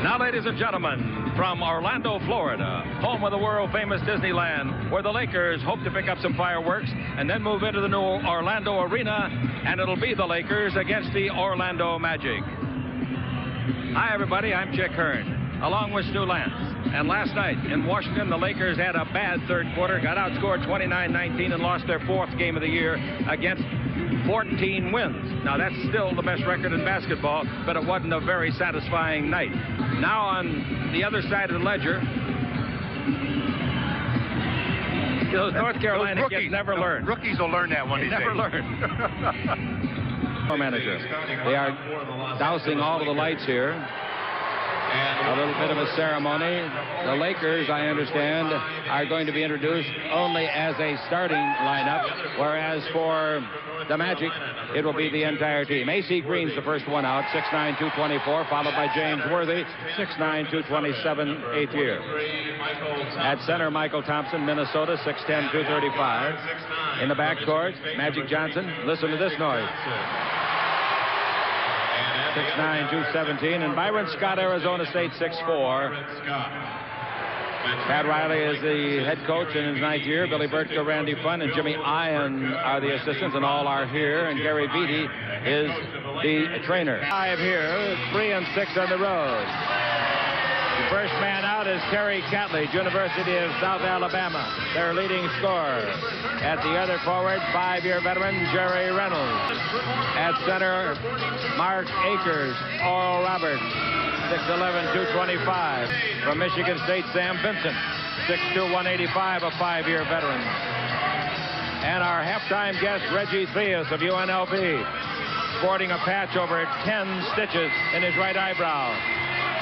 Now, ladies and gentlemen, from Orlando, Florida, home of the world-famous Disneyland, where the Lakers hope to pick up some fireworks and then move into the new Orlando Arena, and it'll be the Lakers against the Orlando Magic. Hi, everybody. I'm Chick Hearn, along with Stu Lance. And last night in Washington, the Lakers had a bad third quarter, got outscored 29-19, and lost their fourth game of the year against 14 wins. Now, that's still the best record in basketball, but it wasn't a very satisfying night. Now, on the other side of the ledger, those North Carolina kids never learn. Rookies will learn that one. They never learn. Manager. They are dousing all of the lights here. A little bit of a ceremony. The Lakers, I understand, are going to be introduced only as a starting lineup, whereas for the Magic, it will be the entire team. A.C. Green's the first one out, 6'9", 224, followed by James Worthy, 6'9", 227, eighth year. At center, Michael Thompson, Minnesota, 6'10", 235. In the backcourt, Magic Johnson. Listen to this noise. 6'9", 217, and Byron Scott, Arizona State, 6'4". Pat Riley is the head coach in his ninth year. Billy Burtko, Randy Funn, and Jimmy Ion are the assistants, and all are here. And Gary Vitti is the trainer. 5 here, 3 and 6 on the road. The first man out is Terry Catlidge, University of South Alabama, their leading scorer. At the other forward, 5-year veteran Jerry Reynolds. At center, Mark Akers, Oral Roberts, 6'11", 225. From Michigan State, Sam Vincent, 6'2", 185, a 5-year veteran. And our halftime guest, Reggie Theus of UNLV, sporting a patch over 10 stitches in his right eyebrow.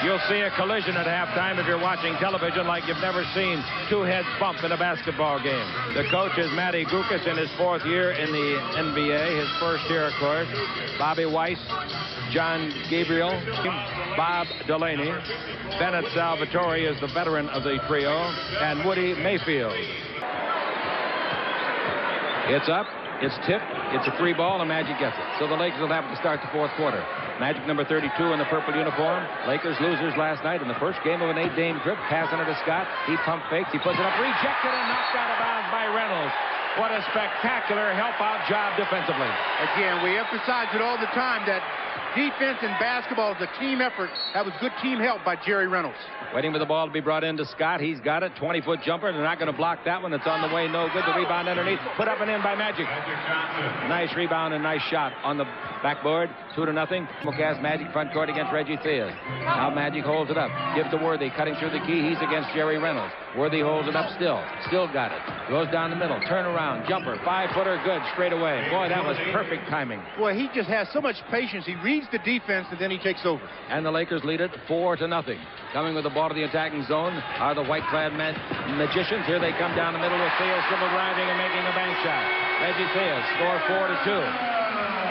You'll see a collision at halftime if you're watching television like you've never seen two heads bump in a basketball game. The coach is Matty Gukas in his 4th year in the NBA, his first year, of course. Bobby Weiss, John Gabriel, Bob Delaney. Bennett Salvatore is the veteran of the trio, and Woody Mayfield. It's up, it's tipped, it's a free ball, and Magic gets it. So the Lakers will have to start the fourth quarter. Magic number 32 in the purple uniform. Lakers losers last night in the first game of an 8-game trip. Passing it to Scott. He pump fakes. He puts it up. Rejected and knocked out of bounds by Reynolds. What a spectacular help-out job defensively. Again, we emphasize it all the time that defense in basketball is a team effort. That was good team help by Jerry Reynolds. Waiting for the ball to be brought in to Scott. He's got it. 20-foot jumper. They're not going to block that one. It's on the way. No good. The rebound underneath. Put up and in by Magic. Nice rebound and nice shot on the backboard. 2-0. Simulcast Magic front court against Reggie Theus. Now Magic holds it up. Gives to Worthy. Cutting through the key. He's against Jerry Reynolds. Worthy holds it up still. Still got it. Goes down the middle. Turn around. Jumper. 5-footer. Good. Straight away. Boy, that was perfect timing. Boy, he just has so much patience. He reads the defense and then he takes over. And the Lakers lead it 4-0. Coming with the ball to the attacking zone are the white-clad magicians. Here they come down the middle with Theus dribble driving and making a bank shot. Reggie Theus score 4-2.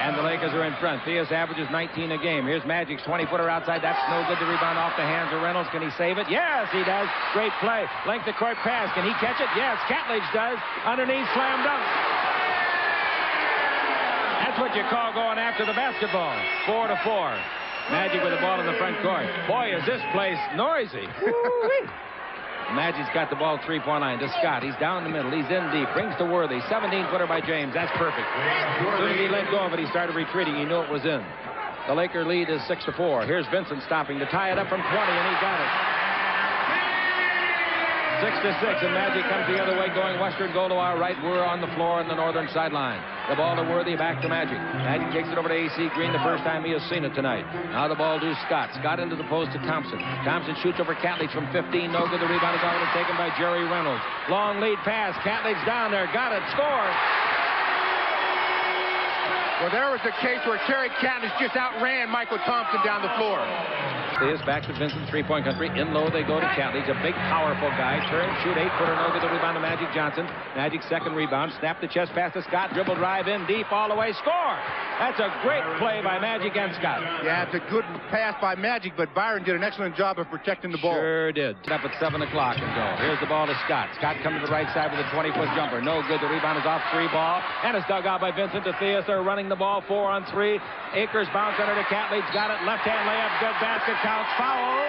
And the Lakers are in front. Theus averages 19 a game. Here's Magic's 20-footer outside. That's no good. The rebound off the hands of Reynolds. Can he save it? Yes, he does. Great play. Length of court pass. Can he catch it? Yes, Catlidge does. Underneath, slam dunk. That's what you call going after the basketball. 4-4. Magic with the ball in the front court. Boy, is this place noisy. Magic's got the ball 3-point line to Scott. He's down the middle. He's in deep. Brings to Worthy. 17-footer by James. That's perfect. As soon as he let go of it, he started retreating. He knew it was in. The Laker lead is 6-4. Here's Vincent stopping to tie it up from 20, and he got it. 6-6, and Magic comes the other way, going western, goal to our right. We're on the floor on the northern sideline. The ball to Worthy, back to Magic. Magic kicks it over to A.C. Green, the first time he has seen it tonight. Now the ball to Scott. Scott into the post to Thompson. Thompson shoots over Catlidge from 15. No good. The rebound is already taken by Jerry Reynolds. Long lead pass. Catlidge down there. Got it. Score. Well, there was a case where Terry Catlidge just outran Michael Thompson down the floor. Theus back to Vincent, 3-point country. In low, they go to Catlidge, a big, powerful guy. Turn, shoot, 8-footer, no good. The rebound to Magic Johnson. Magic's second rebound. Snap the chest pass to Scott. Dribble drive in deep, all the way. Score! That's a great play by Magic and Scott. Yeah, it's a good pass by Magic, but Byron did an excellent job of protecting the ball. Sure did. Up at 7 o'clock and go. Here's the ball to Scott. Scott comes to the right side with a 20-foot jumper. No good. The rebound is off, free ball. And it's dug out by Vincent to Theus. They're running the ball 4 on 3. Akers bounce under to Catlidge. Got it. Left-hand layup. Good basket. Counts. Foul.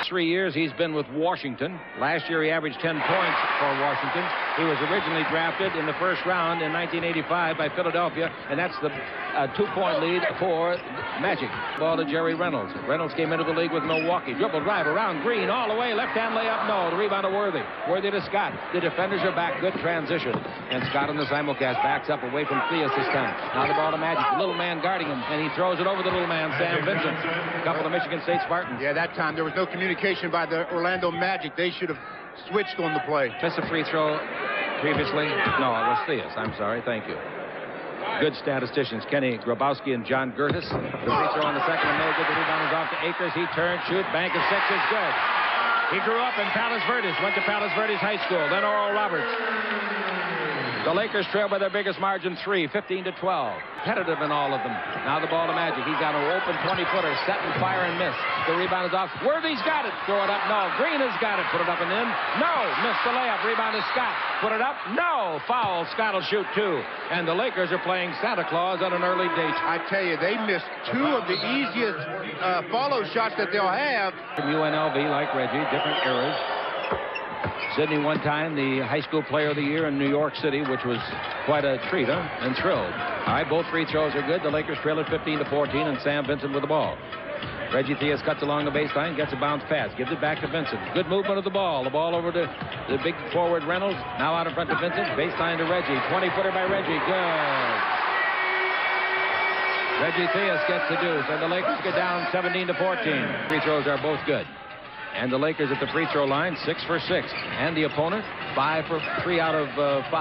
3 years he's been with Washington. Last year he averaged 10 points for Washington. He was originally drafted in the first round in 1985 by Philadelphia, and that's the 2-point lead for Magic. Ball to Jerry Reynolds. Reynolds came into the league with Milwaukee. Dribble drive around Green all the way. Left-hand layup, no. The rebound to Worthy. Worthy to Scott. The defenders are back. Good transition. And Scott in the simulcast backs up away from Theus this time. Now the ball to Magic. The little man guarding him, and he throws it over the little man, Sam Vincent. A couple of Michigan State Spartans. Yeah, that time there was no communication by the Orlando Magic. They should have switched on the play. Missed a free throw previously. No, it was Theus. I'm sorry. Thank you. Good statisticians, Kenny Grabowski and John Gertis. The free throw on the second and no good. The rebound is off to Akers. He turns, shoots, bank of 6 is good. He grew up in Palos Verdes, went to Palos Verdes High School, then Oral Roberts. The Lakers trail by their biggest margin, 3, 15-12. Competitive in all of them. Now the ball to Magic. He's got an open 20-footer, set and fire and miss. The rebound is off. Worthy's got it. Throw it up. No. Green has got it. Put it up and in. No. Missed the layup. Rebound is Scott. Put it up. No. Foul. Scott will shoot 2. And the Lakers are playing Santa Claus on an early date. I tell you, they missed 2 of the easiest follow shots that they'll have. From UNLV, like Reggie, different eras. Sidney one time the high school player of the year in New York City, which was quite a treat, huh? And thrilled. All right, both free throws are good. The Lakers trail at 15-14, and Sam Vincent with the ball. Reggie Theus cuts along the baseline, gets a bounce pass, gives it back to Vincent. Good movement of the ball. The ball over to the big forward Reynolds. Now out in front to Vincent. Baseline to Reggie. 20-footer by Reggie. Good. Reggie Theus gets the deuce, and the Lakers get down 17-14. Free throws are both good. And the Lakers at the free throw line, 6 for 6. And the opponent, 5 for 3 out of 5.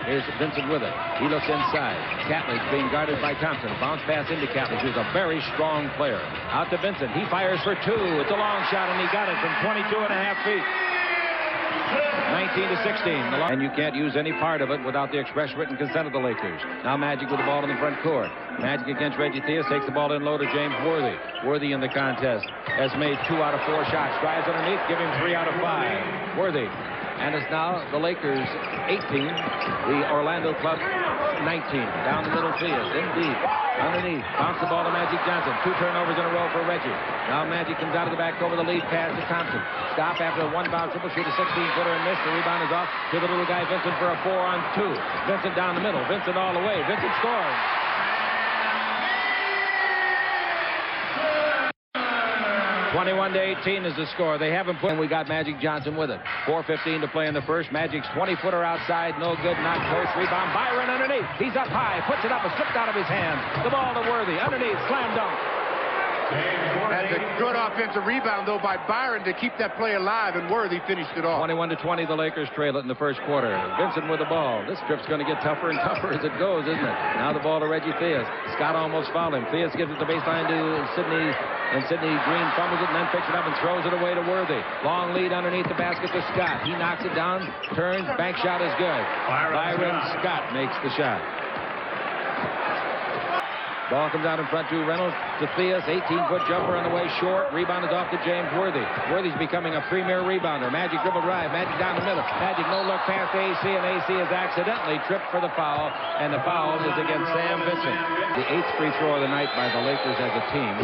Here's Vincent with it. He looks inside. Catledge being guarded by Thompson. Bounce pass into Catledge, who's a very strong player. Out to Vincent. He fires for 2. It's a long shot, and he got it from 22.5 feet. 19-16. And you can't use any part of it without the express written consent of the Lakers. Now Magic with the ball in the front court. Magic against Reggie Theus, takes the ball in low to James Worthy. Worthy in the contest has made 2 out of 4 shots. Drives underneath, give him 3 out of 5. Worthy. And it's now the Lakers 18, the Orlando Club 19. Down the middle, Theus, in deep. Underneath, bounce the ball to Magic Johnson. 2 turnovers in a row for Reggie. Now Magic comes out of the back over the lead pass to Thompson. Stop after a 1-bounce triple, shoot a 16-footer and miss. The rebound is off to the little guy Vincent for a 4-on-2. Vincent down the middle. Vincent all the way. Vincent scores. 21-18 is the score. They haven't put, and we got Magic Johnson with it. 4:15 to play in the first. Magic's 20-footer outside, no good, not close. Rebound, Byron underneath. He's up high, puts it up, it slipped out of his hands. The ball to Worthy, underneath, slam dunk. That's a good offensive rebound, though, by Byron to keep that play alive, and Worthy finished it off. 21-20, the Lakers trail it in the first quarter. Vincent with the ball. This trip's going to get tougher and tougher as it goes, isn't it? Now the ball to Reggie Theus. Scott almost fouled him. Theus gives it the baseline to Sidney, and Sidney Green fumbles it and then picks it up and throws it away to Worthy. Long lead underneath the basket to Scott. He knocks it down, turns, bank shot is good. Byron Scott makes the shot. Ball comes out in front to Reynolds, to Theus, 18-foot jumper on the way short. Rebound is off to James Worthy. Worthy's becoming a premier rebounder. Magic dribble drive, Magic down the middle. Magic no look past AC, and AC is accidentally tripped for the foul, and the foul is against Sam Vincent. The 8th free throw of the night by the Lakers as a team,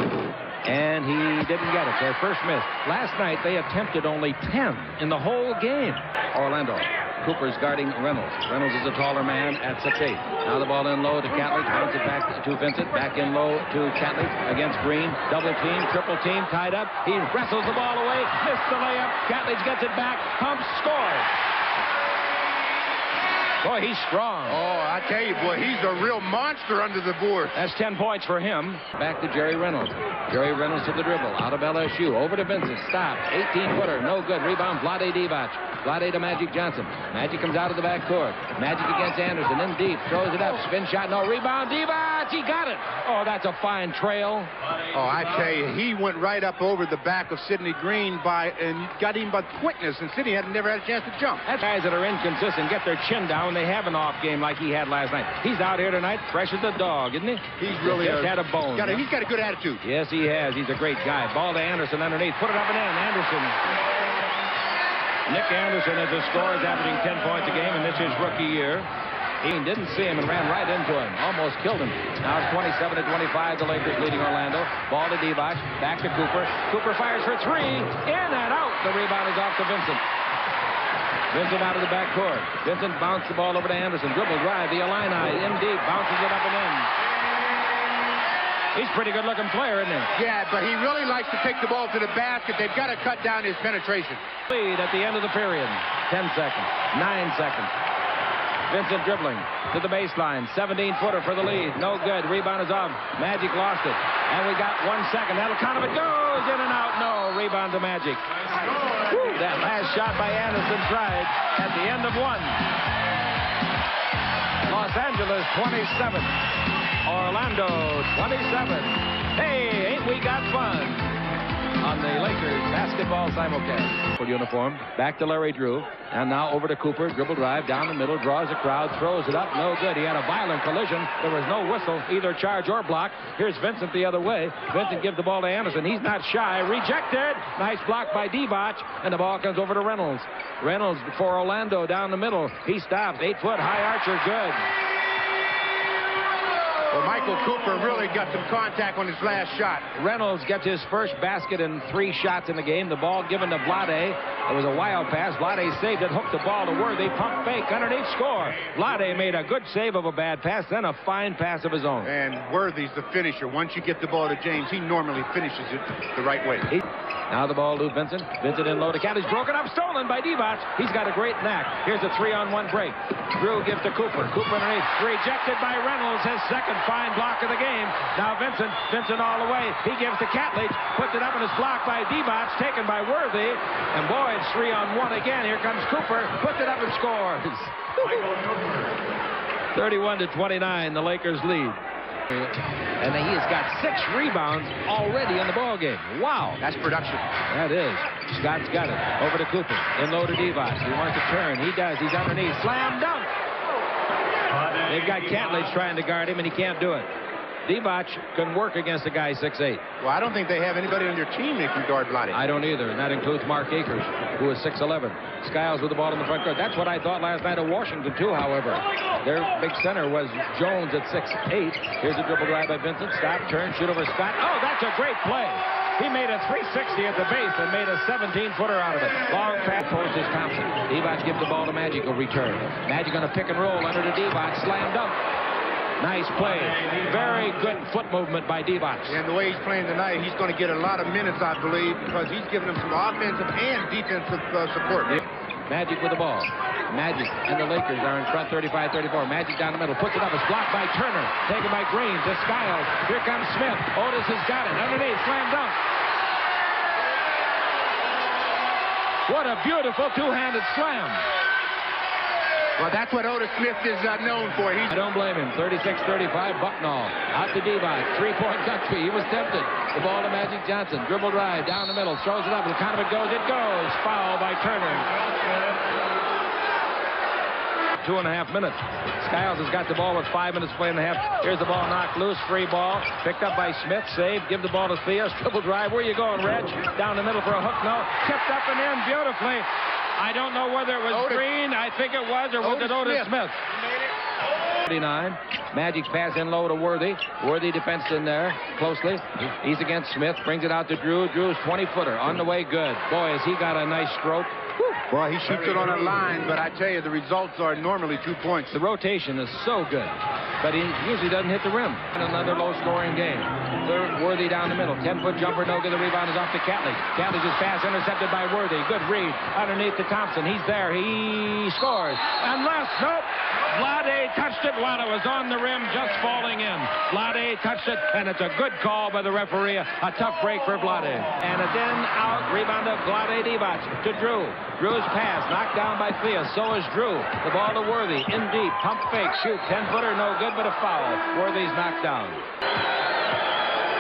and he didn't get it. Their first miss. Last night they attempted only 10 in the whole game. Orlando. Cooper's guarding Reynolds. Reynolds is a taller man at 6'8". Now the ball in low to Catledge. Bounce it back to Vincent. Back in low to Catledge against Green. Double team, triple team, tied up. He wrestles the ball away. Missed the layup. Catledge gets it back. Pumps, scores. Boy, he's strong. Oh, I tell you, boy, he's a real monster under the board. That's 10 points for him. Back to Jerry Reynolds. Jerry Reynolds to the dribble. Out of LSU. Over to Vincent. Stop. 18-footer. No good. Rebound. Vlade Divac. Vlade to Magic Johnson. Magic comes out of the backcourt. Magic against Anderson. In deep. Throws it up. Spin shot. No rebound. Divac. He got it. Oh, that's a fine trail. Oh, I tell you, he went right up over the back of Sidney Green and got him by quickness, and Sidney had never had a chance to jump. That's guys that are inconsistent. Get their chin down. They have an off game like he had last night. He's out here tonight, fresh as a dog, isn't he? He's really had a bone. He's got a good attitude. Yes, he has. He's a great guy. Ball to Anderson underneath. Put it up and in. Anderson. Nick Anderson as a scorer is averaging 10 points a game in this his rookie year. He didn't see him and ran right into him. Almost killed him. Now it's 27-25. The Lakers leading Orlando. Ball to Divac. Back to Cooper. Cooper fires for three. In and out. The rebound is off to Vincent. Vincent out of the backcourt. Vincent bounced the ball over to Anderson. Dribble drive. The Illini in deep. Bounces it up and in. He's a pretty good-looking player, isn't he? Yeah, but he really likes to take the ball to the basket. They've got to cut down his penetration. Lead at the end of the period. 10 seconds. 9 seconds. Vincent dribbling to the baseline. 17-footer for the lead. No good. Rebound is off. Magic lost it. And we got 1 second. That'll count if it goes in and out. No. Rebound to Magic. Woo, that last shot by Anderson tried at the end of one. Los Angeles 27. Orlando 27. Hey, ain't we got fun on the Lakers basketball simulcast. Full uniform. Back to Larry Drew. And now over to Cooper. Dribble drive down the middle. Draws the crowd. Throws it up. No good. He had a violent collision. There was no whistle. Either charge or block. Here's Vincent the other way. Vincent gives the ball to Anderson. He's not shy. Rejected. Nice block by Divac. And the ball comes over to Reynolds. Reynolds for Orlando down the middle. He stops. 8-foot high archer. Good. Well, Michael Cooper really got some contact on his last shot. Reynolds gets his first basket in 3 shots in the game. The ball given to Vlade. It was a wild pass. Vlade saved it, hooked the ball to Worthy. Pump fake, underneath, score. Vlade made a good save of a bad pass, then a fine pass of his own. And Worthy's the finisher. Once you get the ball to James, he normally finishes it the right way. Now the ball to Vincent. Vincent in low to Cat. He's broken up, stolen by Divac. He's got a great knack. Here's a 3-on-1 break. Drew gives to Cooper. Cooper underneath. Rejected by Reynolds. His second fine block of the game. Now Vincent. Vincent all the way. He gives to Catledge. Puts it up and it's blocked by Divac. Taken by Worthy. And boy, it's 3-on-1 again. Here comes Cooper. Puts it up and scores. 31-29. The Lakers lead. And he has got 6 rebounds already in the ball game. Wow. That's production. That is. Scott's got it. Over to Cooper. In low to Divac. He wants to turn. He does. He's underneath. Slam dunk. They've got Catledge trying to guard him, and he can't do it. Divac can work against a guy 6'8". Well, I don't think they have anybody on their team that can guard Vlade. I don't either, and that includes Mark Akers, who is 6'11". Skiles with the ball in the front court. That's what I thought last night of Washington, too, however. Their big center was Jones at 6'8". Here's a dribble drive by Vincent. Stop, turn, shoot over Scott. Oh, that's a great play. He made a 360 at the base and made a 17-footer out of it. Long pass post is Thompson. Divac gives the ball to Magic. Will return. Magic on a pick and roll under to Divac. Slam dunk. Nice play. Very good foot movement by Divac. And the way he's playing tonight, he's going to get a lot of minutes, I believe, because he's giving them some offensive and defensive support. Magic with the ball. Magic and the Lakers are in front 35-34. Magic down the middle. Puts it up. It's blocked by Turner. Taken by Green to Skiles. Here comes Smith. Otis has got it. Underneath. Slam dunk. What a beautiful two-handed slam. Well, that's what Otis Smith is known for. I don't blame him. 36-35, Bucknall. Out to Divac. Three-point country. He was tempted. The ball to Magic Johnson. Dribble drive down the middle. Throws it up. The count of it goes. It goes. Foul by Turner. 2.5 minutes. Skiles has got the ball with 5 minutes to play in the half. Here's the ball knocked loose. Free ball. Picked up by Smith. Saved. Give the ball to Theus. Dribble drive. Where you going, Reg? Down the middle for a hook. No. Tipped up and in beautifully. I don't know whether it was Otis. Green, I think it was, or was it Otis Smith? 39. Magic's pass in low to Worthy. Worthy defense in there closely. He's against Smith. Brings it out to Drew. Drew's 20-footer. On the way, good. Boy, has he got a nice stroke. Well, he shoots it on a line, but I tell you, the results are normally 2 points. The rotation is so good, but he usually doesn't hit the rim. Another low-scoring game. Worthy down the middle. 10-foot jumper, no good. The rebound is off to Catledge. Catledge's pass intercepted by Worthy. Good read. Underneath to Thompson. He's there. He scores. Unless, nope. Vlade touched it while it was on the rim, just falling in. Vlade touched it, and it's a good call by the referee. A tough break for Vlade. And it's in, out, rebound of Vlade Divac to Drew. Drew's pass knocked down by Theus. So is Drew. The ball to Worthy. In deep. Pump fake. Shoot. 10-footer. No good, but a foul. Worthy's knocked down.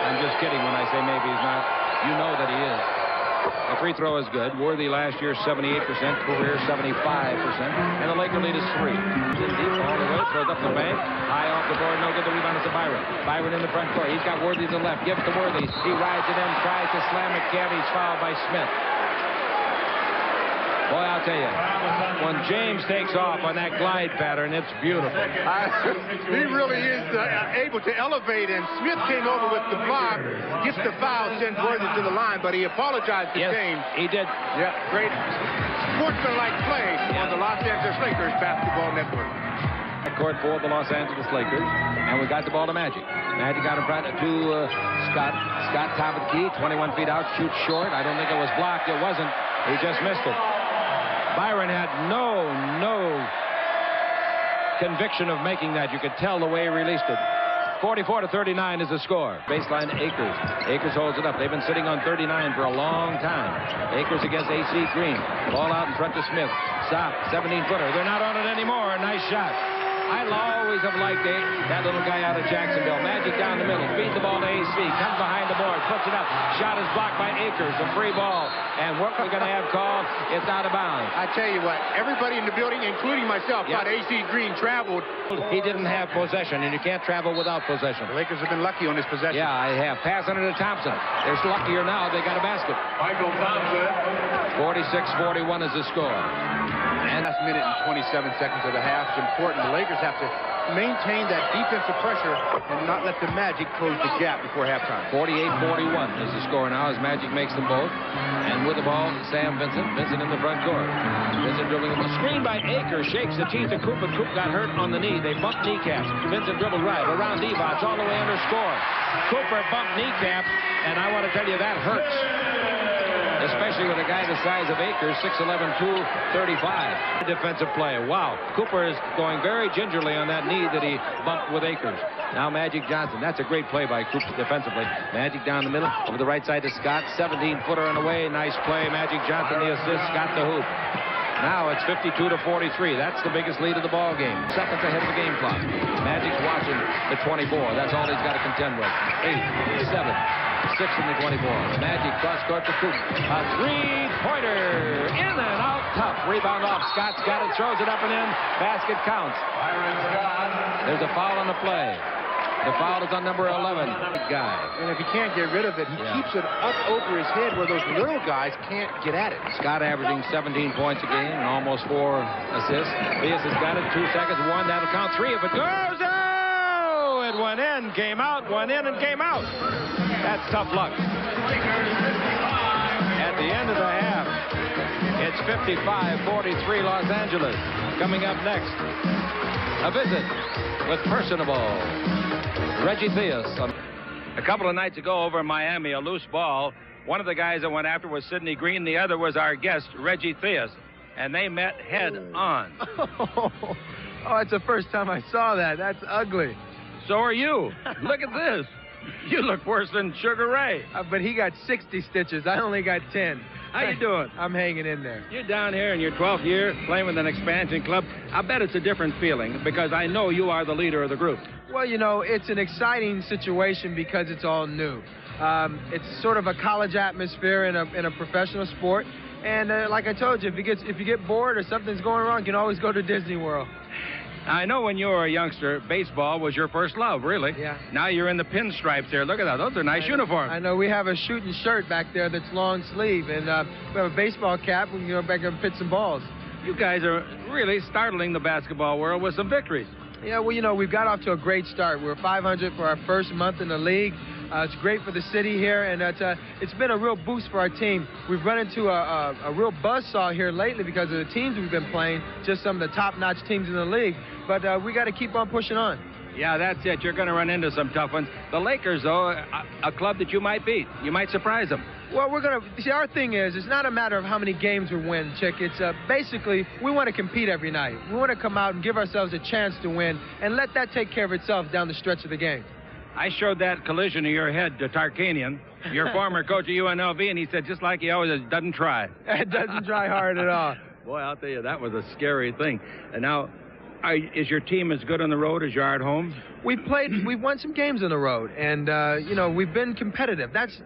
I'm just kidding when I say maybe he's not. You know that he is. The free throw is good. Worthy last year 78%, career 75%, and the Laker lead is 3. In deep all the way, throws up the bank, high off the board, no good. The rebound is to Byron. Byron in the front court. He's got Worthy to the left. Gives to Worthy. He rides it in, tries to slam it. He's fouled by Smith. Boy, I'll tell you, when James takes off on that glide pattern, it's beautiful. He really is able to elevate, and Smith came over with the block, gets the foul, sends Worthy to the line, but he apologized to James. He did. Yeah, great sportsmanlike play on the Los Angeles Lakers Basketball Network. Court for the Los Angeles Lakers, and we got the ball to Magic. Magic got in front to Scott. Scott, top of the key, 21 feet out, shoots short. I don't think it was blocked. It wasn't. He just missed it. Byron had no conviction of making that. You could tell the way he released it. 44-39 is the score. Baseline, Akers. Akers holds it up. They've been sitting on 39 for a long time. Akers against AC Green. Ball out in front to Smith. Stop. 17-footer. They're not on it anymore. Nice shot. I always have liked that little guy out of Jacksonville. Magic down the middle. Feeds the ball to AC. Comes behind the board. Puts it up. Shot is blocked by Akers. A free ball. And what we're going to have called, it's out of bounds. I tell you what, everybody in the building, including myself, thought AC Green traveled. He didn't have possession, and you can't travel without possession. The Lakers have been lucky on this possession. Yeah, I have. Passing it to Thompson. They're luckier now. They got a basket. Michael Thompson. 46-41 is the score. And last minute and 27 seconds of the half is important. The Lakers have to maintain that defensive pressure and not let the Magic close the gap before halftime. 48-41 is the score now as Magic makes them both. And with the ball, Sam Vincent. Vincent in the front court. Vincent dribbling the screen by Akers. Shakes the teeth of Coop, but Coop got hurt on the knee. They bumped kneecaps. Vincent dribbled right around Divac all the way under score. Cooper bumped kneecaps, and I want to tell you that hurts. Especially with a guy the size of Akers, 6'11", 235. Defensive play. Wow. Cooper is going very gingerly on that knee that he bumped with Akers. Now Magic Johnson. That's a great play by Cooper defensively. Magic down the middle. Over the right side to Scott. 17-footer on the way. Nice play. Magic Johnson the assist. Scott the hoop. Now it's 52-43. That's the biggest lead of the ball game. Seconds ahead of the game clock. Magic's watching the 24. That's all he's got to contend with. 8, 7, 6 in the 24. Magic cross court to Coop. A three-pointer. In and out. Tough. Rebound off. Scott's got it. Throws it up and in. Basket counts. There's a foul on the play. The foul is on number 11. Big guy. And if he can't get rid of it, he keeps it up over his head where those little guys can't get at it. Scott averaging 17 points a game and almost 4 assists. Theus has got it. 2 seconds. 1. That'll count 3 if it goes. Oh! It went in, came out, went in, and came out. That's tough luck. At the end of the half, it's 55-43 Los Angeles. Coming up next, a visit with personable Reggie Theus. A couple of nights ago over in Miami, a loose ball. One of the guys that went after was Sidney Green. The other was our guest, Reggie Theus. And they met head on. Oh, it's the first time I saw that. That's ugly. So are you. Look at this. You look worse than Sugar Ray. But he got 60 stitches. I only got 10. How you doing? I'm hanging in there. You're down here in your 12th year playing with an expansion club. I bet it's a different feeling because I know you are the leader of the group. Well, you know, it's an exciting situation because it's all new. It's sort of a college atmosphere in a professional sport. And like I told you, if you get bored or something's going wrong, you can always go to Disney World. I know when you were a youngster, baseball was your first love, really. Yeah. Now you're in the pinstripes there. Look at that. Those are nice uniforms. I know. We have a shooting shirt back there that's long sleeve, and we have a baseball cap. We can go back and pitch some balls. You guys are really startling the basketball world with some victories. Yeah, well, you know, we've got off to a great start. We're 500 for our first month in the league. It's great for the city here, and it's been a real boost for our team. We've run into a real buzzsaw here lately because of the teams we've been playing, just some of the top-notch teams in the league. But we got to keep on pushing on. Yeah, that's it. You're going to run into some tough ones. The Lakers, though, a club that you might beat. You might surprise them. Well, we're going to see. Our thing is, it's not a matter of how many games we win, Chick. It's basically we want to compete every night. We want to come out and give ourselves a chance to win, and let that take care of itself down the stretch of the game. I showed that collision of your head to Tarkanian, your former coach at UNLV, and he said, just like he always does, doesn't try. It doesn't try hard at all. Boy, I'll tell you, that was a scary thing. And now, Is your team as good on the road as you are at home? We've won some games on the road, and you know, we've been competitive. That's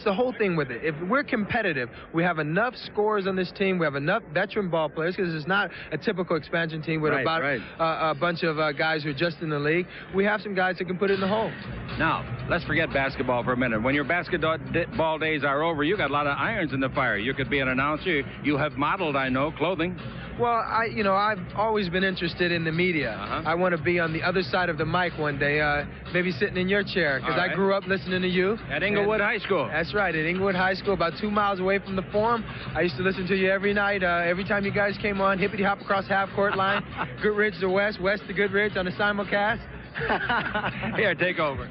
the whole thing with it. If we're competitive, we have enough scores on this team. We have enough veteran ball players, because it's not a typical expansion team with a bunch of guys who are just in the league. We have some guys that can put it in the hole. Now, let's forget basketball for a minute. When your basketball days are over, you got a lot of irons in the fire. You could be an announcer. You have modeled, I know, clothing. Well, I've always been interested in the media. I want to be on the other side of the mic one day, maybe sitting in your chair, because I grew up listening to you. At Inglewood High School. That's right, at Inglewood High School, about 2 miles away from the Forum. I used to listen to you every night. Every time you guys came on, hippity-hop across half-court line, Goodridge to West, West to Goodridge on the simulcast. Here, take over.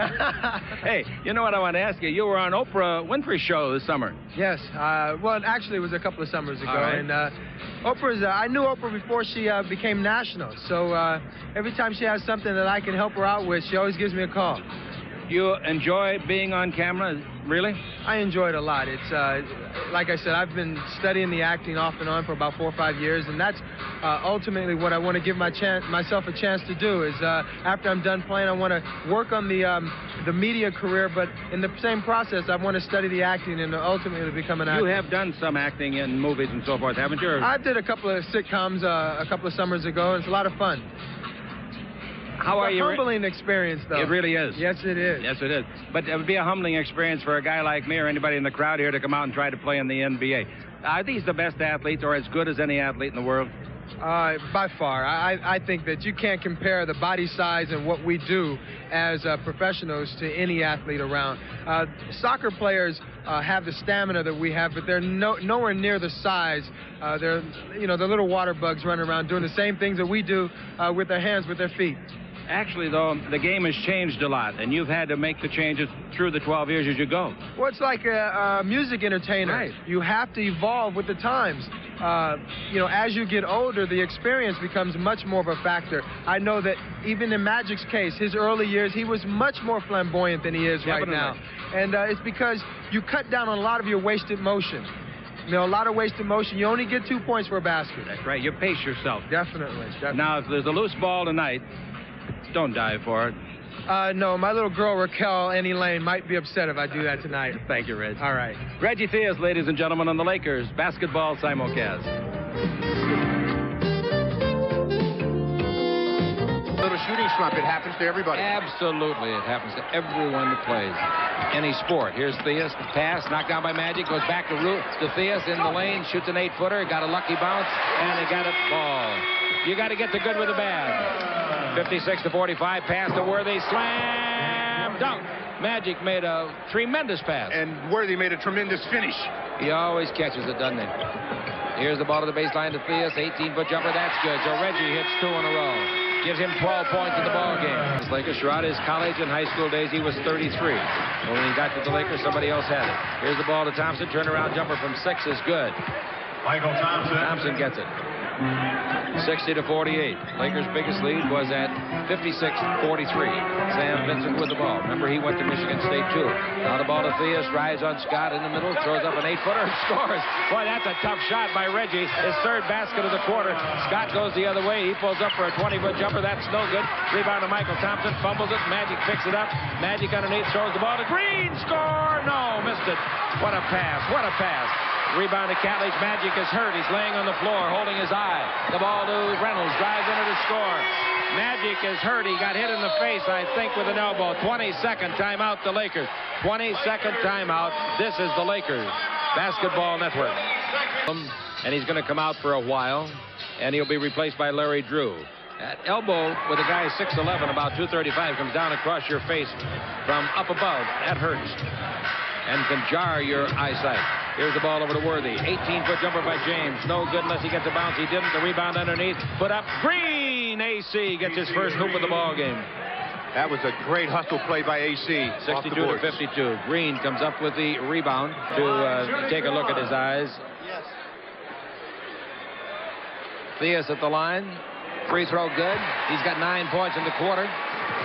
Hey, you know what I want to ask you? You were on Oprah Winfrey's show this summer. Yes. Well, actually, it was a couple of summers ago. Right. And I knew Oprah before she became national. So every time she has something that I can help her out with, she always gives me a call. You enjoy being on camera, really? I enjoy it a lot. It's like I said, I've been studying the acting off and on for about 4 or 5 years, and that's ultimately what I want to give myself a chance to do. Is after I'm done playing, I want to work on the media career, but in the same process, I want to study the acting and ultimately become an actor. You have done some acting in movies and so forth, haven't you? I did a couple of sitcoms a couple of summers ago, and it's a lot of fun. How are you? Humbling experience, though. It really is. Yes, it is. Yes, it is. But it would be a humbling experience for a guy like me or anybody in the crowd here to come out and try to play in the NBA. Are these the best athletes, or as good as any athlete in the world? By far. I think that you can't compare the body size and what we do as professionals to any athlete around. Soccer players have the stamina that we have, but they're nowhere near the size. They're, the little water bugs running around doing the same things that we do with their hands, with their feet. Actually, though, the game has changed a lot, and you've had to make the changes through the 12 years as you go. Well, it's like a music entertainer. Right. You have to evolve with the times. As you get older, the experience becomes much more of a factor. I know that even in Magic's case, his early years, he was much more flamboyant than he is right now. And it's because you cut down on a lot of your wasted motion. A lot of wasted motion. You only get 2 points for a basket. That's right. You pace yourself. Definitely. Now, if there's a loose ball tonight, don't dive for it. No, my little girl, Raquel Annie Lane, might be upset if I do that tonight. Thank you, Reg. All right. Reggie Theus, ladies and gentlemen, on the Lakers basketball simulcast. A little shooting slump. It happens to everybody. Absolutely. It happens to everyone that plays any sport. Here's Theus. The pass, knocked down by Magic, goes back to Theus in the lane, shoots an 8-footer, got a lucky bounce, and they got it ball. You got to get the good with the bad. 56-45, pass to Worthy, slam, dunk. Magic made a tremendous pass. And Worthy made a tremendous finish. He always catches it, doesn't he? Here's the ball to the baseline to Theus, 18-foot jumper, that's good. So Reggie hits 2 in a row. Gives him 12 points in the ball game. This Lakers, throughout his college and high school days, he was 33. But when he got to the Lakers, somebody else had it. Here's the ball to Thompson, turnaround jumper from 6 is good. Michael Thompson. Thompson gets it. 60-48. Lakers' biggest lead was at 56-43. Sam Vincent with the ball. Remember, he went to Michigan State, too. Now the ball to Theus, rides on Scott in the middle, throws up an 8-footer and scores. Boy, that's a tough shot by Reggie. His 3rd basket of the quarter. Scott goes the other way. He pulls up for a 20-foot jumper. That's no good. Rebound to Michael Thompson. Fumbles it. Magic picks it up. Magic underneath, throws the ball to Green. Score! No, missed it. What a pass. What a pass. Rebound to Catledge. Magic is hurt. He's laying on the floor, holding his eye. The ball to Reynolds. Drives into the score. Magic is hurt. He got hit in the face, I think, with an elbow. 20-second timeout, the Lakers. 20-second timeout. This is the Lakers Basketball Network. And he's going to come out for a while, and he'll be replaced by Larry Drew. That elbow with a guy 6'11", about 235, comes down across your face from up above. That hurts and can jar your eyesight. Here's the ball over to Worthy. 18-foot jumper by James. No good unless he gets a bounce. He didn't. The rebound underneath. Put up. Green. AC gets his first hoop of the ball game. That was a great hustle play by AC. 62-52. Green comes up with the rebound to take a look at his eyes. Theus at the line. Free throw good. He's got 9 points in the quarter.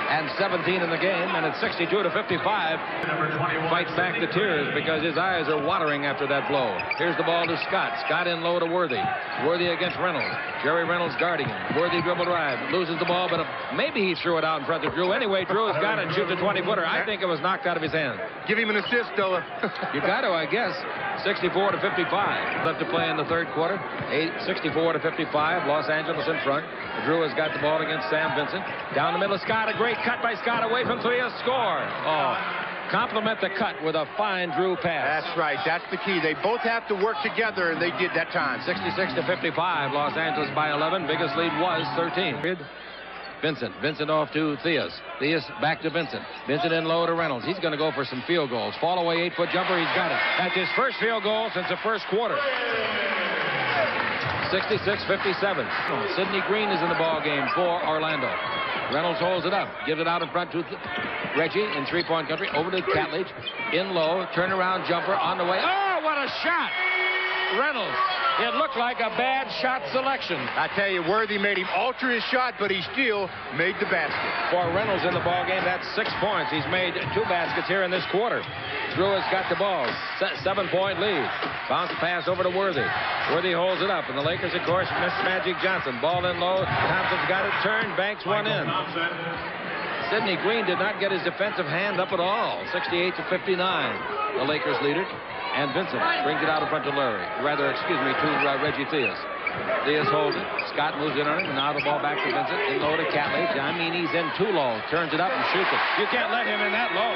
and 17 in the game, and it's 62-55. Fights back the tears because his eyes are watering after that blow. Here's the ball to Scott. Scott in low to Worthy. Worthy against Reynolds. Jerry Reynolds guarding him. Worthy dribble drive. Loses the ball, but maybe he threw it out in front of Drew. Anyway, Drew has got it. Shoots a 20-footer. I think it was knocked out of his hand. Give him an assist, though. You got to, I guess. 64-55. Left to play in the third quarter. 64-55. Los Angeles in front. Drew has got the ball against Sam Vincent. Down the middle of Scott. A great cut by Scott away from three. A score. Oh, compliment the cut with a fine Drew pass. That's right. That's the key. They both have to work together, and they did that time. 66-55. Los Angeles by 11. Biggest lead was 13. Vincent off to Theus. Theus back to Vincent. Vincent in low to Reynolds. He's going to go for some field goals. Fall away 8-foot jumper. He's got it. That's his first field goal since the first quarter. 66-57. Sidney Green is in the ball game for Orlando. Reynolds holds it up. Gives it out in front to Reggie in three-point country. Over to Catledge. In low. Turnaround jumper on the way. Oh, what a shot! Reynolds. It looked like a bad shot selection. I tell you, Worthy made him alter his shot, but he still made the basket. For Reynolds in the ballgame, that's 6 points. He's made 2 baskets here in this quarter. Drew has got the ball. 7-point lead. Bounce pass over to Worthy. Worthy holds it up, and the Lakers, of course, miss Magic Johnson. Ball in low. Thompson's got it turned. Banks one in. Sidney Green did not get his defensive hand up at all. 68-59. The Lakers lead it. And Vincent brings it out in front to Larry. To Reggie Theus. Theus holds it. Scott moves in on it. And now the ball back to Vincent. In low to Catledge. I mean, he's in too low. Turns it up and shoots it. You can't let him in that low.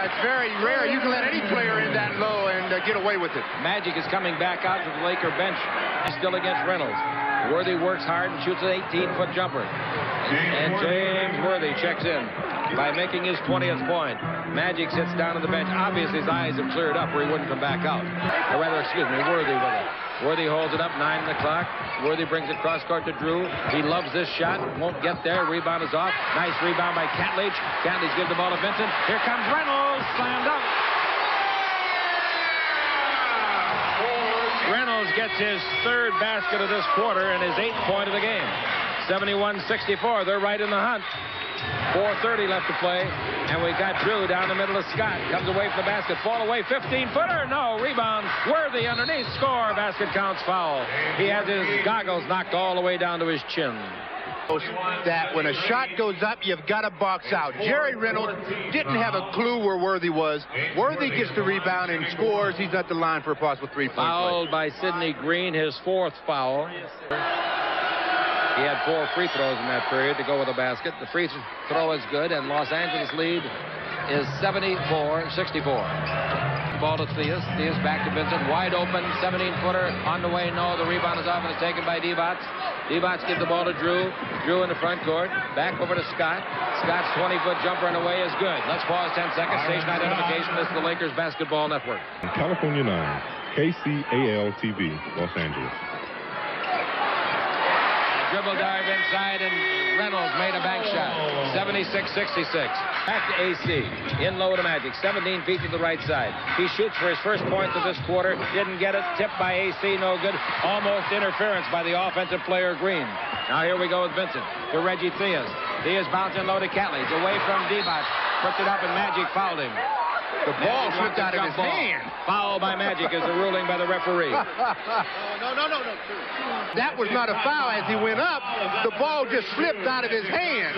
It's very rare. You can let any player in that low and get away with it. Magic is coming back out to the Laker bench. Still against Reynolds. Worthy works hard and shoots an 18-foot jumper. And James Worthy checks in by making his 20th point. Magic sits down on the bench. Obviously, his eyes have cleared up or he wouldn't come back out. Worthy with it. Worthy holds it up, 9 on the clock. Worthy brings it cross court to Drew. He loves this shot. Won't get there. Rebound is off. Nice rebound by Catledge. Catledge gives the ball to Vincent. Here comes Reynolds. Slammed up. Reynolds gets his third basket of this quarter and his 8th point of the game. 71-64. They're right in the hunt. 4:30 left to play, and we got Drew down the middle of Scott. Comes away from the basket. Fall away. 15-footer. No. Rebound. Worthy underneath. Score. Basket counts. Foul. He has his goggles knocked all the way down to his chin. That when a shot goes up, you've got to box out. Jerry Reynolds didn't have a clue where Worthy was. Worthy gets the rebound and scores. He's at the line for a possible 3-point play. Fouled by Sidney Green, his 4th foul. He had 4 free throws in that period to go with a basket. The free throw is good, and Los Angeles lead is 74-64. Ball to Theus. Theus back to Vincent. Wide open. 17-footer on the way. No. The rebound is off and it's taken by Divac. Divac gives the ball to Drew. Drew in the front court. Back over to Scott. Scott's 20-foot jumper on the way is good. Let's pause 10 seconds. Station identification. This is the Lakers Basketball Network. California 9, KCAL-TV, Los Angeles. Dribble dive inside, and Reynolds made a bank shot. 76-66. Back to AC. In low to Magic. 17 feet to the right side. He shoots for his first points of this quarter. Didn't get it. Tipped by AC. No good. Almost interference by the offensive player, Green. Now here we go with Vincent. To Reggie Theus. Theus bouncing low to Catledge. Away from Divac. Puts it up, and Magic fouled him. The ball slipped out of his hand. Foul by Magic is the ruling by the referee. No. That was not a foul as he went up. The ball just slipped out of his hand.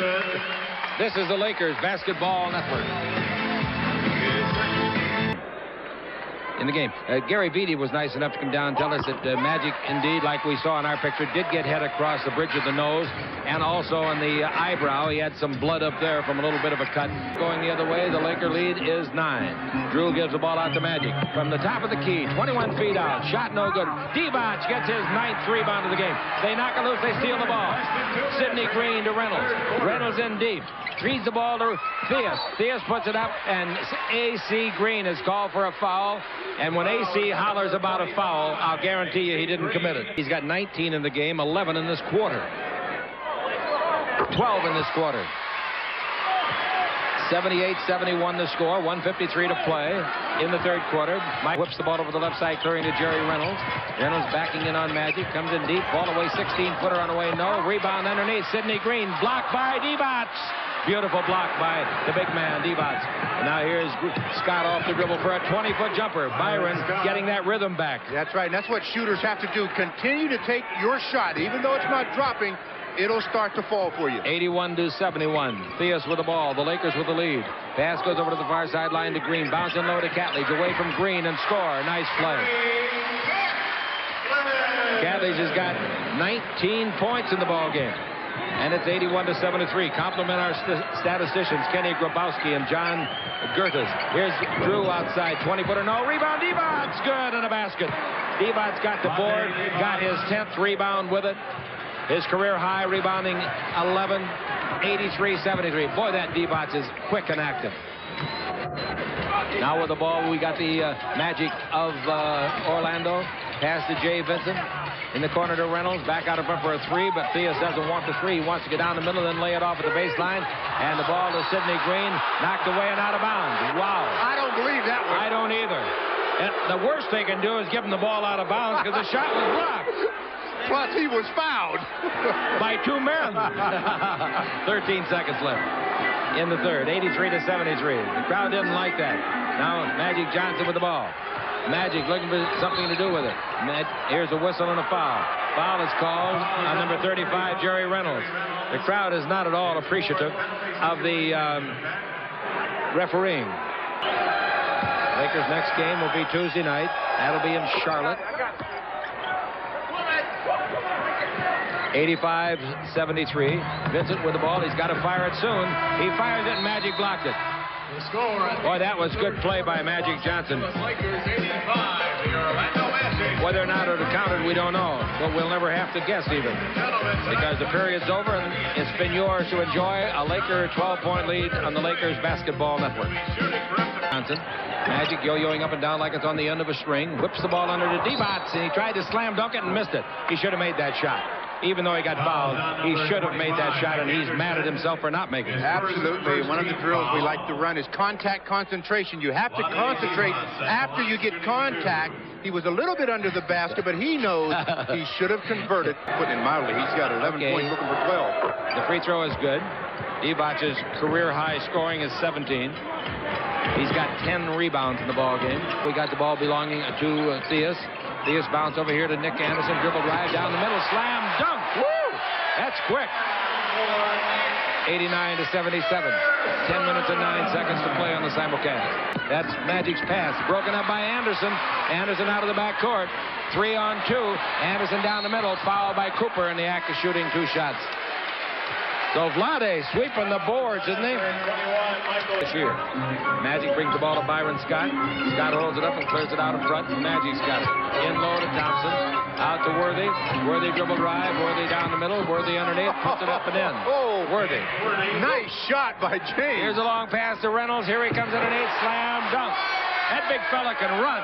This is the Lakers Basketball Network. In the game, Gary Vitti was nice enough to come down and tell us that Magic, indeed, like we saw in our picture, did get hit across the bridge of the nose and also on the eyebrow. He had some blood up there from a little bit of a cut. Going the other way, the Laker lead is 9. Drew gives the ball out to Magic. From the top of the key, 21 feet out. Shot no good. Divac gets his 9th rebound of the game. They knock it loose. They steal the ball. Sidney Green to Reynolds. Reynolds in deep. Feeds the ball to Theus. Theus puts it up, and AC Green is called for a foul. And when AC hollers about a foul, I'll guarantee you he didn't commit it. He's got 19 in the game, 11 in this quarter. 12 in this quarter. 78-71 the score, 1:53 to play in the third quarter. Mike whips the ball over the left side, clearing to Jerry Reynolds. Reynolds backing in on Magic, comes in deep, ball away, 16-footer on the way, no. Rebound underneath, Sidney Green, blocked by Divac. Beautiful block by the big man, Divac. And now here's Scott off the dribble for a 20-foot jumper. Byron getting that rhythm back. That's right, and that's what shooters have to do. Continue to take your shot. Even though it's not dropping, it'll start to fall for you. 81-71. Theus with the ball. The Lakers with the lead. Pass goes over to the far sideline to Green. Bouncing low to Catledge. Away from Green and score. Nice play. Catledge has got 19 points in the ball game. And it's 81-73. Compliment our statisticians, Kenny Grabowski and John Gertes. Here's Drew outside. 20-footer, no. Rebound, Divac. Good, and a basket. Divac got the board. Got his 10th rebound with it. His career high rebounding 11, 83-73. Boy, that Divac is quick and active. Now with the ball, we got the Magic of Orlando. Pass to Jay Vincent. In the corner to Reynolds. Back out in front for a three, but Theus doesn't want the three. He wants to get down the middle and lay it off at the baseline. And the ball to Sidney Green. Knocked away and out of bounds. Wow. I don't believe that one. I don't either. And the worst they can do is give him the ball out of bounds because the shot was blocked. Plus, he was fouled. By two men. 13 seconds left in the third. 83-73. The crowd didn't like that. Now Magic Johnson with the ball. Magic looking for something to do with it. Here's a whistle and a foul. Foul is called on number 35, Jerry Reynolds. The crowd is not at all appreciative of the refereeing. Lakers' next game will be Tuesday night. That'll be in Charlotte. 85-73. Vincent with the ball. He's got to fire it soon. He fires it and Magic blocked it. Boy, that was good play by Magic Johnson. Whether or not it counted, we don't know. But we'll never have to guess even. Because the period's over and it's been yours to enjoy a Laker 12-point lead on the Lakers Basketball Network. Johnson. Magic yo-yoing up and down like it's on the end of a string. Whips the ball under to Divac, and he tried to slam dunk it and missed it. He should have made that shot. Even though he got fouled, he should have made that shot, and he's mad at himself for not making it. Absolutely. One of the drills we like to run is contact concentration. You have to concentrate after you get contact. He was a little bit under the basket, but he knows he should have converted. Putting it mildly, he's got 11 points, looking for 12. The free throw is good. Divac's career high scoring is 17. He's got 10 rebounds in the ball game. We got the ball belonging to Theus. Theus bounce over here to Nick Anderson. Dribble drive down the middle. Slam dunk. Woo! That's quick. 89-77. 10 minutes and 9 seconds to play on the simulcast. That's Magic's pass. Broken up by Anderson. Anderson out of the backcourt. 3-on-2. Anderson down the middle. Fouled by Cooper in the act of shooting 2 shots. So Vlade sweeping the boards, isn't he? This year. Magic brings the ball to Byron Scott. Scott holds it up and clears it out in front. Magic's got it. In low to Thompson. Out to Worthy. Worthy dribble drive. Worthy down the middle. Worthy underneath. Puts it up and in. Oh, Worthy. Nice shot by James. Here's a long pass to Reynolds. Here he comes underneath. Slam dunk. That big fella can run.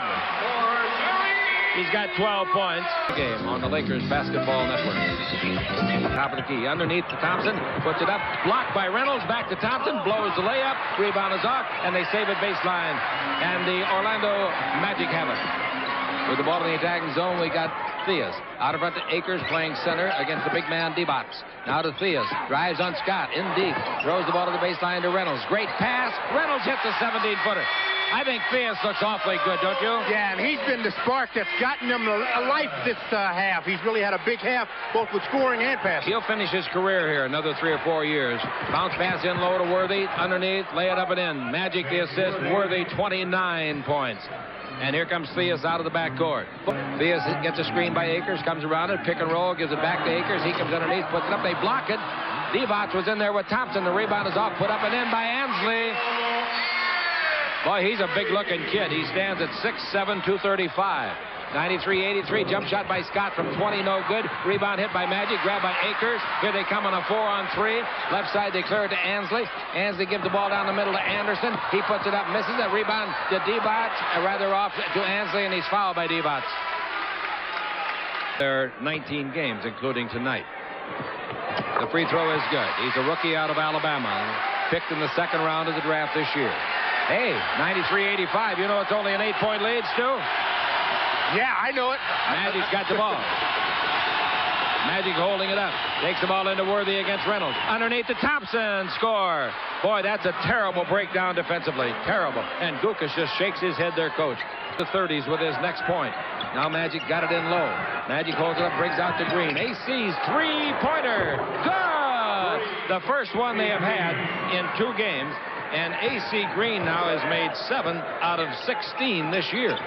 He's got 12 points. Game on the Lakers Basketball Network. Top of the key. Underneath to Thompson. Puts it up. Blocked by Reynolds. Back to Thompson. Blows the layup. Rebound is off. And they save it baseline. And the Orlando Magic have it. With the ball in the attacking zone, we got Theus. Out in front to Akers playing center against the big man Divac. Now to Theus. Drives on Scott. In deep. Throws the ball to the baseline to Reynolds. Great pass. Reynolds hits a 17-footer. I think Theus looks awfully good, don't you? Yeah, and he's been the spark that's gotten him a life this half. He's really had a big half, both with scoring and passing. He'll finish his career here another 3 or 4 years. Bounce pass in low to Worthy. Underneath, lay it up and in. Magic the assist. Worthy, 29 points. And here comes Theus out of the backcourt. Theus gets a screen by Akers, comes around it, pick and roll, gives it back to Akers. He comes underneath, puts it up. They block it. Divac was in there with Thompson. The rebound is off, put up and in by Ansley. Boy, he's a big-looking kid. He stands at 6'7", 235. 93-83, jump shot by Scott from 20, no good. Rebound hit by Magic, grabbed by Akers. Here they come on a 4-on-3. Left side, they clear it to Ansley. Ansley gives the ball down the middle to Anderson. He puts it up, misses it. Rebound to Divac, rather off to Ansley, and he's fouled by Divac. There are 19 games, including tonight. The free throw is good. He's a rookie out of Alabama, picked in the 2nd round of the draft this year. Hey, 93-85. You know it's only an 8-point lead, Stu? Yeah, I know it. Magic's got the ball. Magic holding it up. Takes the ball into Worthy against Reynolds. Underneath to Thompson. Score. Boy, that's a terrible breakdown defensively. Terrible. And Gukas just shakes his head, their coach. The 30s with his next point. Now Magic got it in low. Magic holds it up, brings out to Green. AC's three-pointer. Good! The first one they have had in 2 games. And AC Green now has made 7 out of 16 this year.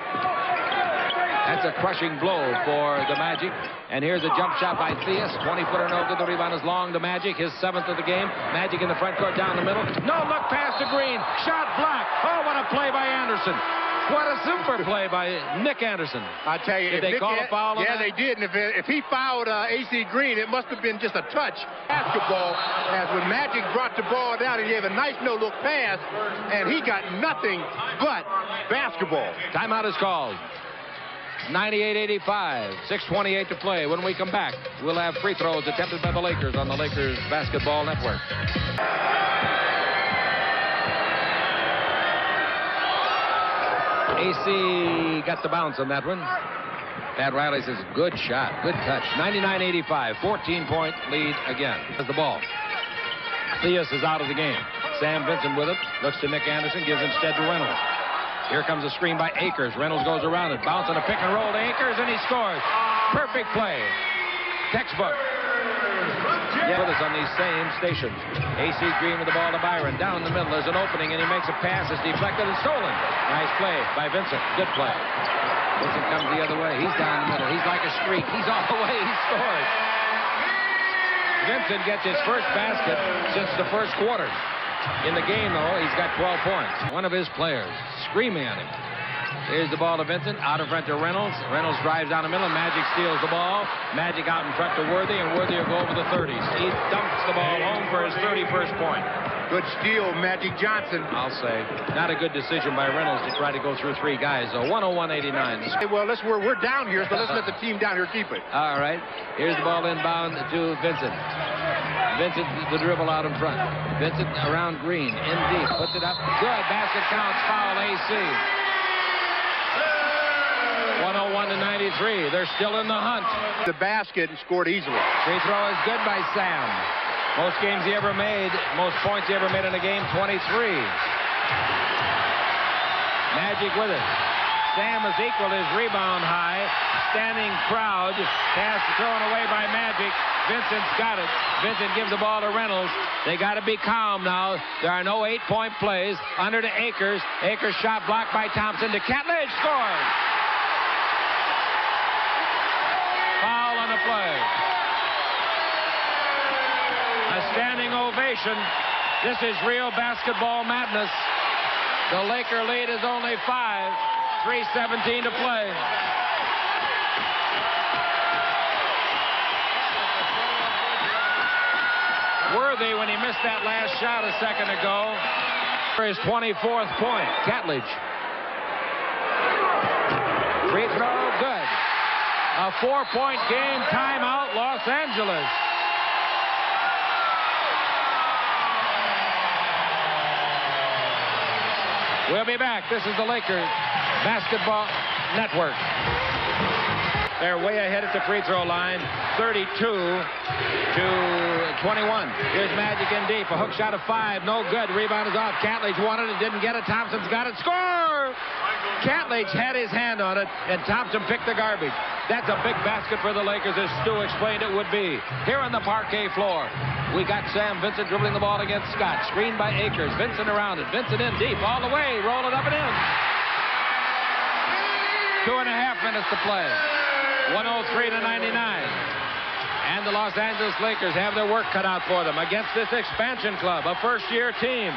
That's a crushing blow for the Magic. And here's a jump shot by Theus. 20-footer no good. The rebound is long to Magic. His 7th of the game. Magic in the front court down the middle. No look pass to Green. Shot blocked. Oh, what a play by Anderson. What a super play by Nick Anderson. I tell you, did they call a foul on Yeah, that? they did. And if he fouled AC Green, it must have been just a touch. Basketball, as when Magic brought the ball down, he gave a nice no-look pass, and he got nothing but basketball. Timeout is called. 98-85, 6:28 to play. When we come back, we'll have free throws attempted by the Lakers on the Lakers Basketball Network. AC got the bounce on that one. Pat Riley says, good shot, good touch. 99-85, 14-point lead again. Has the ball. Theus is out of the game. Sam Vincent with it. Looks to Nick Anderson, gives instead to Reynolds. Here comes a screen by Akers. Reynolds goes around it. Bounce on a pick and roll to Akers, and he scores. Perfect play. Textbook. Yeah, with us on these same stations. AC Green with the ball to Byron. Down the middle, there's an opening, and he makes a pass. It's deflected and stolen. Nice play by Vincent. Good play. Vincent comes the other way. He's down the middle. He's like a streak. He's all the way. He scores. Vincent gets his first basket since the first quarter. In the game, though, he's got 12 points. One of his players screaming at him. Here's the ball to Vincent. Out in front to Reynolds. Reynolds drives down the middle. Magic steals the ball. Magic out in front to Worthy, and Worthy will go over the 30s. He dumps the ball home for his 31st point. Good steal, Magic Johnson. I'll say. Not a good decision by Reynolds to try to go through 3 guys, though. 101-89. Hey, well, we're down here, so let's let the team down here keep it. All right. Here's the ball inbound to Vincent. Vincent, the dribble out in front. Vincent around Green, in deep, puts it up. Good, basket counts, foul AC. 101-93, they're still in the hunt. The basket and scored easily. Free throw is good by Sam. Most games he ever made, most points he ever made in a game, 23. Magic with it. Sam has equaled his rebound high. Standing crowd. Pass thrown away by Magic. Vincent's got it. Vincent gives the ball to Reynolds. They got to be calm now. There are no 8-point plays. Under to Akers. Akers shot blocked by Thompson to Catledge. Scores. Foul on the play. A standing ovation. This is real basketball madness. The Laker lead is only 5. 3:17 to play. Worthy, when he missed that last shot a second ago, for his 24th point. Catledge. Free throw, good. A 4-point game, timeout, Los Angeles. We'll be back. This is the Lakers Basketball Network. They're way ahead at the free throw line, 32-21. Here's Magic in deep. A hook shot of 5, no good. Rebound is off. Catledge wanted it, didn't get it. Thompson's got it. Score! Catledge had his hand on it, and Thompson picked the garbage. That's a big basket for the Lakers, as Stu explained it would be. Here on the parquet floor, we got Sam Vincent dribbling the ball against Scott. Screened by Akers. Vincent around it. Vincent in deep, all the way. Roll it up and in. 2.5 minutes to play. 103-99. And the Los Angeles Lakers have their work cut out for them against this expansion club, a first-year team.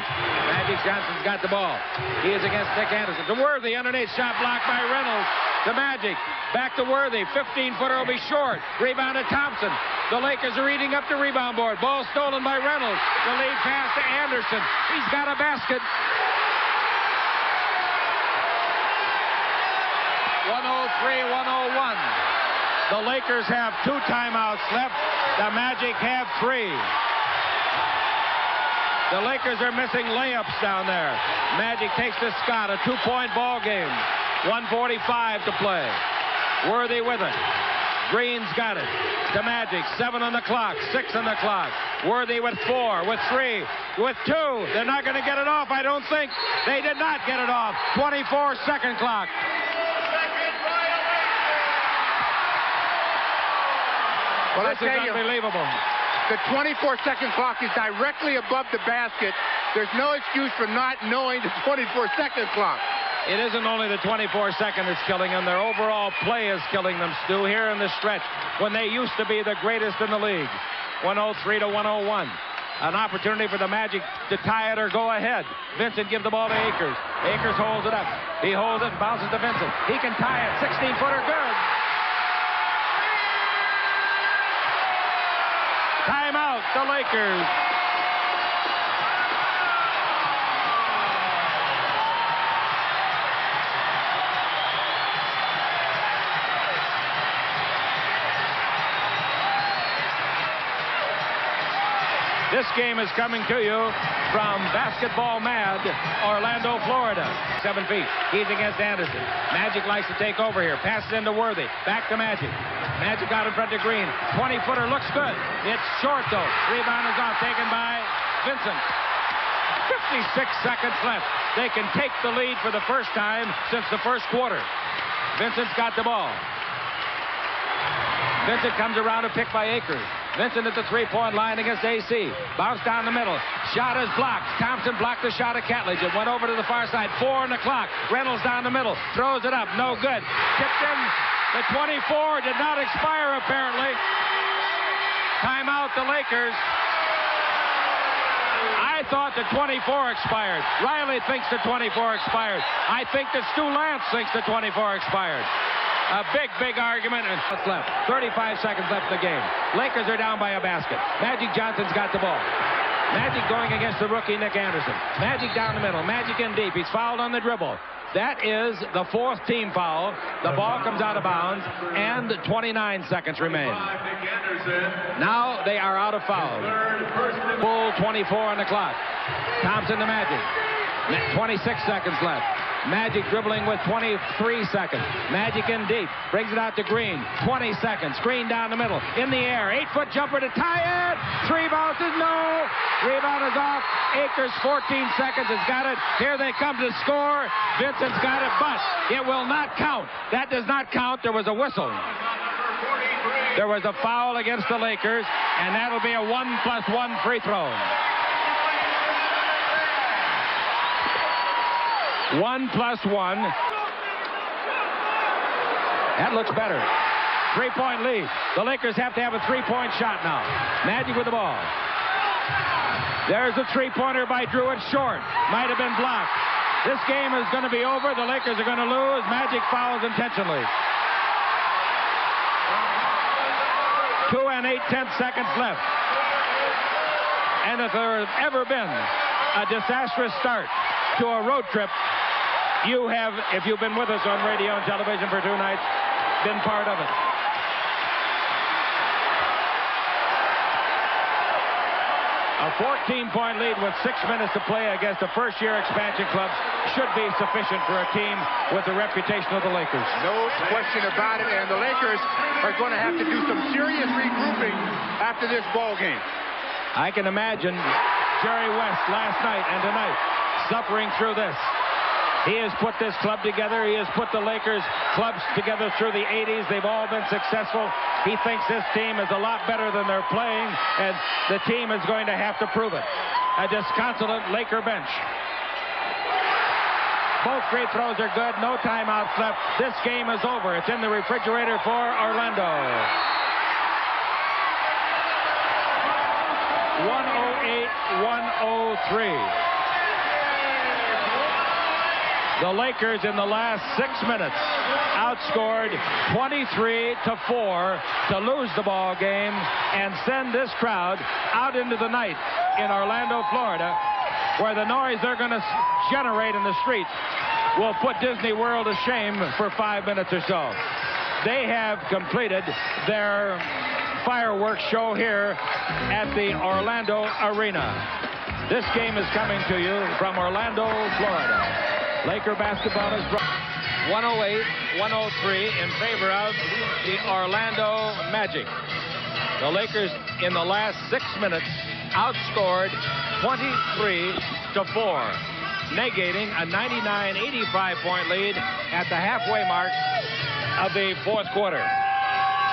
Magic Johnson's got the ball. He is against Nick Anderson. To Worthy, underneath shot blocked by Reynolds. To Magic, back to Worthy. 15-footer will be short. Rebound to Thompson. The Lakers are eating up the rebound board. Ball stolen by Reynolds. The lead pass to Anderson. He's got a basket. 103-101. The Lakers have 2 timeouts left. The Magic have 3. The Lakers are missing layups down there. Magic takes to Scott, a 2-point ball game. 1:45 to play. Worthy with it. Green's got it. To Magic. 7 on the clock. 6 on the clock. Worthy with 4, with 3, with 2. They're not going to get it off, I don't think. They did not get it off. 24-second clock. Well, This is unbelievable. The 24-second clock is directly above the basket. There's no excuse for not knowing the 24-second clock. It isn't only the 24-second that's killing them. Their overall play is killing them, Stu, here in the stretch when they used to be the greatest in the league. 103 to 101. An opportunity for the Magic to tie it or go ahead. Vincent gives the ball to Akers. Akers holds it up. He holds it and bounces to Vincent. He can tie it. 16-footer, good. Timeout, the Lakers. This game is coming to you from Basketball Mad, Orlando, Florida. 7 feet. He's against Anderson. Magic likes to take over here. Passes into Worthy. Back to Magic. Magic out in front to Green. 20-footer looks good. It's short, though. Rebound is off, taken by Vincent. 56 seconds left. They can take the lead for the first time since the first quarter. Vincent's got the ball. Vincent comes around and picked by Akers. Vincent at the three-point line against AC. Bounce down the middle. Shot is blocked. Thompson blocked the shot of Catledge. It went over to the far side. 4 on the clock. Reynolds down the middle. Throws it up. No good. Tipped in. The 24 did not expire, apparently. Timeout, the Lakers. I thought the 24 expired. Riley thinks the 24 expired. I think that Stu Lance thinks the 24 expired. A big, big argument, and what's left? 35 seconds left in the game. Lakers are down by a basket. Magic Johnson's got the ball. Magic going against the rookie, Nick Anderson. Magic down the middle. Magic in deep. He's fouled on the dribble. That is the 4th team foul. The ball comes out of bounds, and 29 seconds remain. Now they are out of foul. Full 24 on the clock. Thompson to Magic. 26 seconds left. Magic dribbling with 23 seconds. Magic in deep. Brings it out to Green. 20 seconds. Green down the middle. In the air. 8-foot jumper to tie it. 3 bounces. No. Rebound is off. Akers, 14 seconds, has got it. Here they come to score. Vincent's got it, but it will not count. That does not count. There was a whistle. There was a foul against the Lakers, and that'll be a 1+1 free throw. 1+1. That looks better. 3-point lead. The Lakers have to have a 3-point shot now. Magic with the ball. There's a 3-pointer by Drew. It's short. Might have been blocked. This game is going to be over. The Lakers are going to lose. Magic fouls intentionally. 2 8/10 seconds left. And if there has ever been a disastrous start to a road trip, you have, if you've been with us on radio and television for 2 nights, been part of it. A 14-point lead with 6 minutes to play against a first-year expansion club should be sufficient for a team with the reputation of the Lakers. No question about it, and the Lakers are going to have to do some serious regrouping after this ball game. I can imagine Jerry West last night and tonight suffering through this. He has put this club together. He has put the Lakers clubs together through the 80s. They've all been successful. He thinks this team is a lot better than they're playing, and the team is going to have to prove it. A disconsolate Laker bench. Both free throws are good. No timeouts left. This game is over. It's in the refrigerator for Orlando. 108-103. The Lakers in the last 6 minutes outscored 23-4 to lose the ball game and send this crowd out into the night in Orlando, Florida, where the noise they're going to generate in the streets will put Disney World to shame for 5 minutes or so. They have completed their fireworks show here at the Orlando Arena. This game is coming to you from Orlando, Florida. Laker basketball is brought. 108-103 in favor of the Orlando Magic. The Lakers in the last 6 minutes outscored 23-4, negating a 99-85 lead at the halfway mark of the fourth quarter.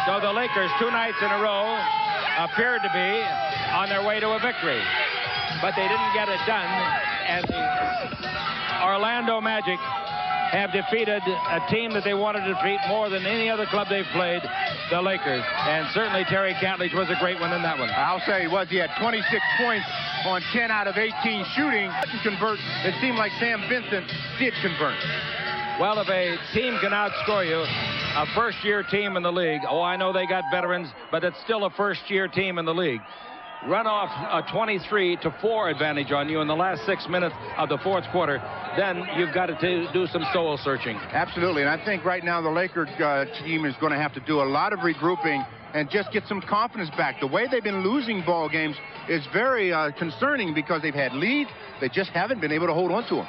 So the Lakers 2 nights in a row appeared to be on their way to a victory, but they didn't get it done, and the Orlando Magic have defeated a team that they wanted to defeat more than any other club they've played, the Lakers. And certainly Terry Catledge was a great one in that one. I'll say he was. He had 26 points on 10 out of 18 shooting. Didn't convert. It seemed like Sam Vincent did convert. Well, if a team can outscore you, a first-year team in the league, oh, I know they got veterans, but it's still a first-year team in the league, run off a 23-4 advantage on you in the last 6 minutes of the fourth quarter, then you've got to do some soul searching. Absolutely, and I think right now the Lakers team is going to have to do a lot of regrouping and just get some confidence back. The way they've been losing ball games is very concerning because they've had leads. They just haven't been able to hold on to them.